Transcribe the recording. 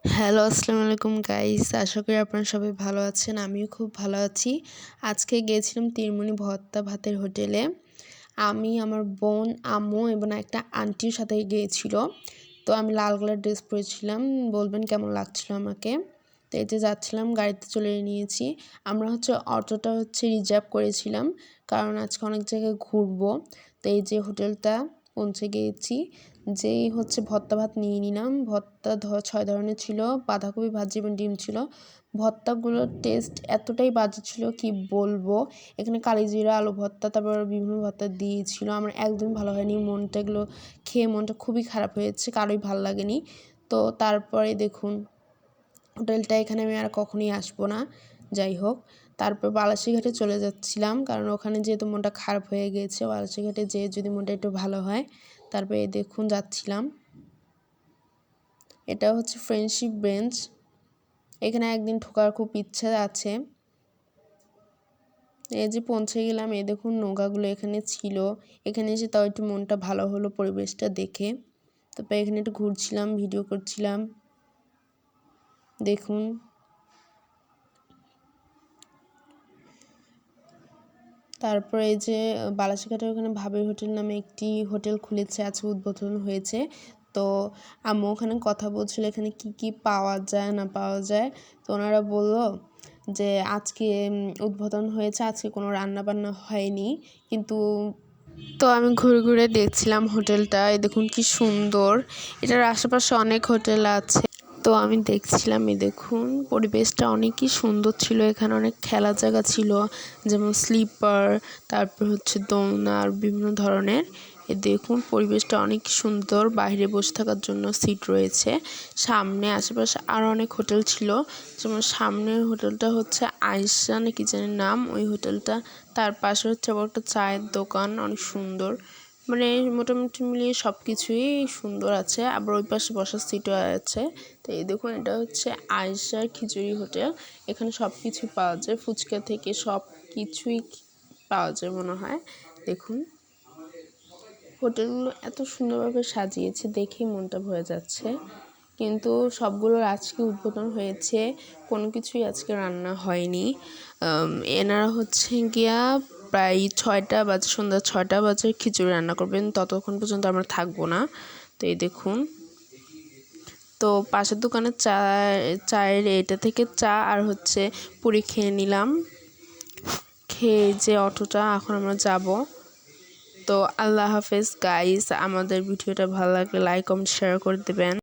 Hello, আসসালামু আলাইকুম guys. আশা করি আপনারা সবাই ভালো আছেন। আমিও খুব ভালো আছি। আজকে গিয়েছিলাম তিরমণি ভর্তা ভাতের হোটেলে। আমি, আমার বোন, আম্মু এবং একটা আন্টির সাথে গিয়েছিল। তো আমি লাল কালার ড্রেস পরেছিলাম। বলবেন কেমন লাগছিল আমাকে। তো এই যে যাচ্ছিলাম, গাড়িতে চলে নিয়েছি। আমরা অটোটা রিজার্ভ করেছিলাম, কারণ আজকে অনেক জায়গায় ঘুরবো। তো এই যে হোটেলটা পৌঁছে গিয়েছি। যেই ভর্তা ভাত নিয়ে নিলাম। ভর্তা 6 ধরনের ছিল, বাঁধাকপি ভাজি এবং ডিম ছিল। ভর্তাগুলোর টেস্ট এতটাই বাজে ছিল কি বলবো। এখানে কালিজিরা, আলু ভর্তা, তারপর বিভিন্ন ভর্তা দিয়েছিল। আমার একদমই ভালো হয়নি। এগুলো খেয়ে মনটা খুবই খারাপ হয়েছে, কারোই ভালো লাগেনি। তো তারপরে দেখুন, হোটেলটা এখানে আমি আর কখনোই আসবো না। যাই হোক, তারপর বালাসীঘাটে চলে যাচ্ছিলাম, কারণ ওখানে যেহেতু মনটা খারাপ হয়ে গিয়েছে, বালাসীঘাটে যেয়ে যদি মনটা একটু ভালো হয়। তারপরে দেখুন যাচ্ছিলাম। এটা ফ্রেন্ডশিপ বেঞ্চ। এখানে একদিন ঢোকার খুব ইচ্ছা আছে। এই যে পৌঁছে গেলাম। এই দেখুন নৌকাগুলো এখানে ছিল। এখানে এসে তাও একটু মনটা ভালো হলো পরিবেশটা দেখে। তারপর এখানে একটু ঘুরছিলাম, ভিডিও করছিলাম। দেখুন, তারপরে এই যে বালাসীঘাটের ওখানে ভাবের হোটেল নামে একটি হোটেল খুলেছে, আজকে উদ্বোধন হয়েছে। তো আম্মু ওখানে কথা বলছিল এখানে কি কি পাওয়া যায় না পাওয়া যায়। তো ওনারা বললো যে আজকে উদ্বোধন হয়েছে, আজকে কোনো রান্না বান্না হয়নি, কিন্তু তো আমি ঘুরে ঘুরে দেখছিলাম হোটেলটা। এই দেখুন কি সুন্দর। এটার আশেপাশে অনেক হোটেল আছে। তো আমি দেখছিলাম, এই দেখুন পরিবেশটা অনেকই সুন্দর ছিল। এখানে অনেক খেলার জায়গা ছিল, যেমন স্লিপার, তারপর দোলনা আর বিভিন্ন ধরনের। এই দেখুন পরিবেশটা অনেক সুন্দর। বাইরে বসে থাকার জন্য সিট রয়েছে। সামনে আশেপাশে আরও অনেক হোটেল ছিল, যেমন সামনের হোটেলটা আয়েশা না কি জানি নাম ওই হোটেলটা। তার পাশে আবার একটা চায়ের দোকান, অনেক সুন্দর। মানে মোটামুটি মিলিয়ে সব কিছুই সুন্দর আছে। আবার ওই পাশে বসার সিটও আছে। তো এই দেখুন, এটা আয়েশার খিচুড়ি হোটেল। এখানে সব কিছুই পাওয়া যায়, ফুচকা থেকে সব কিছুই পাওয়া যায় মনে হয়। দেখুন হোটেলগুলো এত সুন্দরভাবে সাজিয়েছে, দেখেই মনটা ভরে যাচ্ছে। কিন্তু সবগুলোর আজকে উদ্বোধন হয়েছে, কোনো কিছুই আজকে রান্না হয়নি। এনারা গিয়া প্রায় 6টা বাজে, সন্ধ্যা 6টা বাজে খিচুড়ি রান্না করবেন। ততক্ষণ পর্যন্ত আমরা থাকবো না। তো এই দেখুন, তো পাশের দোকানে চায়ের এটা থেকে চা আর পুরি খেয়ে নিলাম। খেয়ে যে অটোটা, এখন আমরা যাব। তো আল্লাহ হাফেজ গাইস। আমাদের ভিডিওটা ভালো লাগলে লাইক কমেন্ট শেয়ার করে দেবেন।